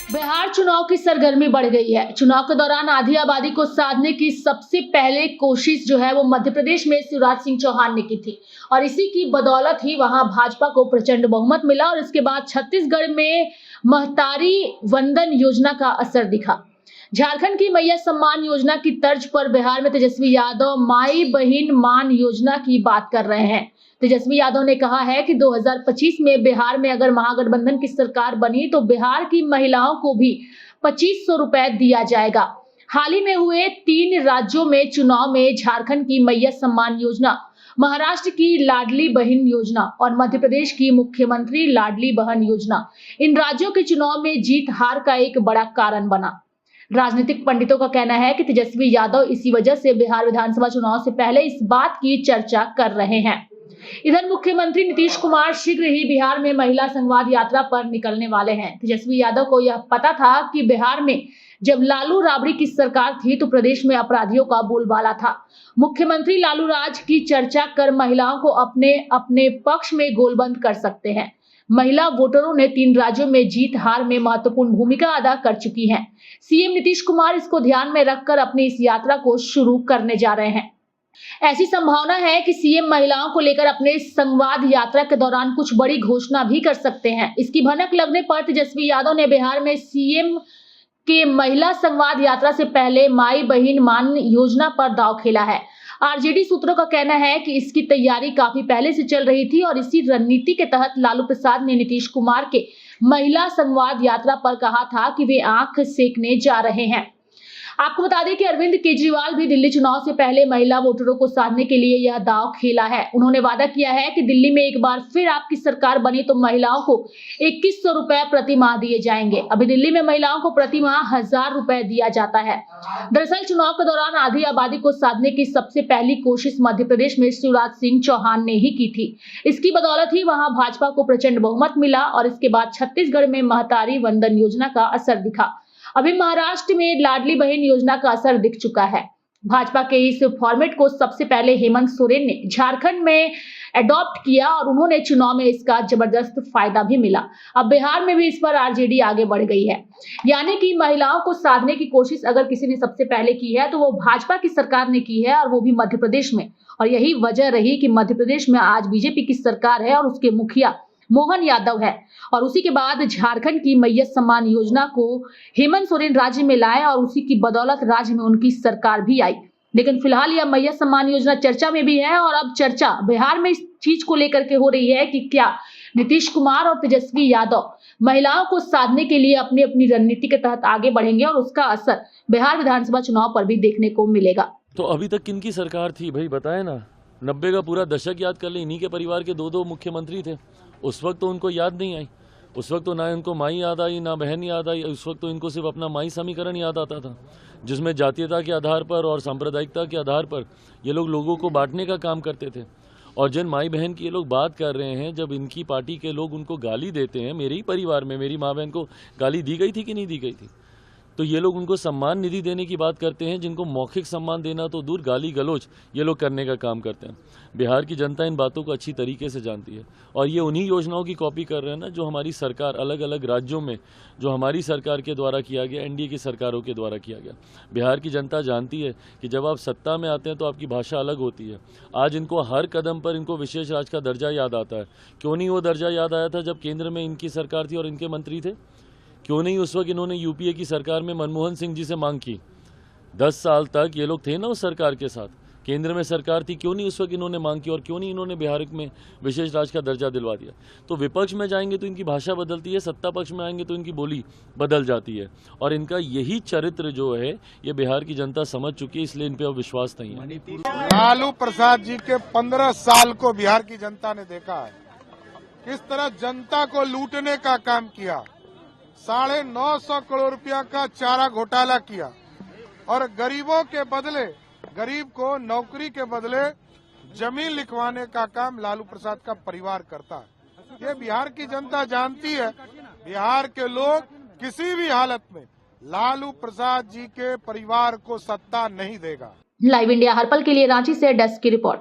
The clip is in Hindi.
बिहार चुनाव की सरगर्मी बढ़ गई है। चुनाव के दौरान आधी आबादी को साधने की सबसे पहले कोशिश जो है वो मध्य प्रदेश में शिवराज सिंह चौहान ने की थी और इसी की बदौलत ही वहां भाजपा को प्रचंड बहुमत मिला और इसके बाद छत्तीसगढ़ में महतारी वंदन योजना का असर दिखा। झारखंड की मैया सम्मान योजना की तर्ज पर बिहार में तेजस्वी यादव माई बहिन मान योजना की बात कर रहे हैं। तेजस्वी यादव ने कहा है कि 2025 में बिहार में अगर महागठबंधन की सरकार बनी तो बिहार की महिलाओं को भी 2500 रुपए दिया जाएगा। हाल ही में हुए 3 राज्यों में चुनाव में झारखंड की मैया सम्मान योजना, महाराष्ट्र की लाडली बहन योजना और मध्य प्रदेश की मुख्यमंत्री लाडली बहन योजना इन राज्यों के चुनाव में जीत हार का एक बड़ा कारण बना। राजनीतिक पंडितों का कहना है कि तेजस्वी यादव इसी वजह से बिहार विधानसभा चुनाव से पहले इस बात की चर्चा कर रहे हैं। इधर मुख्यमंत्री नीतीश कुमार शीघ्र ही बिहार में महिला संवाद यात्रा पर निकलने वाले हैं। तेजस्वी यादव को यह पता था कि बिहार में जब लालू राबड़ी की सरकार थी तो प्रदेश में अपराधियों का बोलबाला था। मुख्यमंत्री लालू राज की चर्चा कर महिलाओं को अपने अपने पक्ष में गोलबंद कर सकते हैं। महिला वोटरों ने 3 राज्यों में जीत हार में महत्वपूर्ण भूमिका अदा कर चुकी हैं। सीएम नीतीश कुमार इसको ध्यान में रखकर अपनी इस यात्रा को शुरू करने जा रहे हैं। ऐसी संभावना है कि सीएम महिलाओं को लेकर अपने संवाद यात्रा के दौरान कुछ बड़ी घोषणा भी कर सकते हैं। इसकी भनक लगने पर तेजस्वी यादव ने बिहार में सीएम के महिला संवाद यात्रा से पहले माई बहिन मान योजना पर दांव खेला है। आरजेडी सूत्रों का कहना है कि इसकी तैयारी काफी पहले से चल रही थी और इसी रणनीति के तहत लालू प्रसाद ने नीतीश कुमार के महिला संवाद यात्रा पर कहा था कि वे आंख सेकने जा रहे हैं। आपको बता दें कि अरविंद केजरीवाल भी दिल्ली चुनाव से पहले महिला वोटरों को साधने के लिए यह दांव खेला है। उन्होंने वादा किया है कि दिल्ली में एक बार फिर आपकी सरकार बनी तो महिलाओं को 2100 रुपए प्रति माह दिए जाएंगे। अभी दिल्ली में महिलाओं को प्रति माह 1000 रुपए दिया जाता है। दरअसल चुनाव के दौरान आधी आबादी को साधने की सबसे पहली कोशिश मध्य प्रदेश में शिवराज सिंह चौहान ने ही की थी। इसकी बदौलत ही वहां भाजपा को प्रचंड बहुमत मिला और इसके बाद छत्तीसगढ़ में महतारी वंदन योजना का असर दिखा। अभी महाराष्ट्र में लाडली बहन योजना का असर दिख चुका है। भाजपा के इस फॉर्मेट को सबसे पहले हेमंत सोरेन ने झारखंड में अडॉप्ट किया और उन्होंने चुनाव में इसका जबरदस्त फायदा भी मिला। अब बिहार में भी इस पर आरजेडी आगे बढ़ गई है। यानी कि महिलाओं को साधने की कोशिश अगर किसी ने सबसे पहले की है तो वो भाजपा की सरकार ने की है और वो भी मध्य प्रदेश में। और यही वजह रही कि मध्य प्रदेश में आज बीजेपी की सरकार है और उसके मुखिया मोहन यादव है और उसी के बाद झारखंड की मैया सम्मान योजना को हेमंत सोरेन राज्य में लाए और उसी की बदौलत राज्य में उनकी सरकार भी आई। लेकिन फिलहाल यह मैया सम्मान योजना चर्चा में भी है और अब चर्चा बिहार में इस चीज को लेकर के हो रही है कि क्या नीतीश कुमार और तेजस्वी यादव महिलाओं को साधने के लिए अपनी अपनी रणनीति के तहत आगे बढ़ेंगे और उसका असर बिहार विधानसभा चुनाव पर भी देखने को मिलेगा। तो अभी तक किनकी सरकार थी भाई बताए ना, 90 का पूरा दशक याद कर ले, इन्हीं के परिवार के 2 मुख्यमंत्री थे। उस वक्त तो उनको याद नहीं आई, उस वक्त तो ना इनको माई याद आई ना बहन याद आई। उस वक्त तो इनको सिर्फ अपना माई समीकरण याद आता था जिसमें जातीयता के आधार पर और सांप्रदायिकता के आधार पर ये लोग लोगों को बांटने का काम करते थे। और जिन माई बहन की ये लोग बात कर रहे हैं, जब इनकी पार्टी के लोग उनको गाली देते हैं, मेरे ही परिवार में मेरी माँ बहन को गाली दी गई थी कि नहीं दी गई थी, तो ये लोग उनको सम्मान निधि देने की बात करते हैं, जिनको मौखिक सम्मान देना तो दूर गाली गलोच ये लोग करने का काम करते हैं। बिहार की जनता इन बातों को अच्छी तरीके से जानती है और ये उन्हीं योजनाओं की कॉपी कर रहे हैं ना जो हमारी सरकार अलग अलग राज्यों में, जो हमारी सरकार के द्वारा किया गया, एनडीए की सरकारों के द्वारा किया गया। बिहार की जनता जानती है कि जब आप सत्ता में आते हैं तो आपकी भाषा अलग होती है। आज इनको हर कदम पर इनको विशेष राज्य का दर्जा याद आता है। क्यों नहीं वो दर्जा याद आया था जब केंद्र में इनकी सरकार थी और इनके मंत्री थे? क्यों नहीं उस वक्त इन्होंने यूपीए की सरकार में मनमोहन सिंह जी से मांग की? 10 साल तक ये लोग थे ना उस सरकार के साथ, केंद्र में सरकार थी, क्यों नहीं उस वक्त इन्होंने मांग की और क्यों नहीं इन्होंने बिहार में विशेष राज्य का दर्जा दिलवा दिया? तो विपक्ष में जाएंगे तो इनकी भाषा बदलती है, सत्ता पक्ष में आएंगे तो इनकी बोली बदल जाती है और इनका यही चरित्र जो है ये बिहार की जनता समझ चुकी है, इसलिए इन पे अब विश्वास नहीं है। लालू प्रसाद जी के 15 साल को बिहार की जनता ने देखा है, किस तरह जनता को लूटने का काम किया। 950 करोड़ रुपया का चारा घोटाला किया और गरीबों के बदले, गरीब को नौकरी के बदले जमीन लिखवाने का काम लालू प्रसाद का परिवार करता है। ये बिहार की जनता जानती है। बिहार के लोग किसी भी हालत में लालू प्रसाद जी के परिवार को सत्ता नहीं देगा। लाइव इंडिया हर पल के लिए रांची से डेस्क की रिपोर्ट।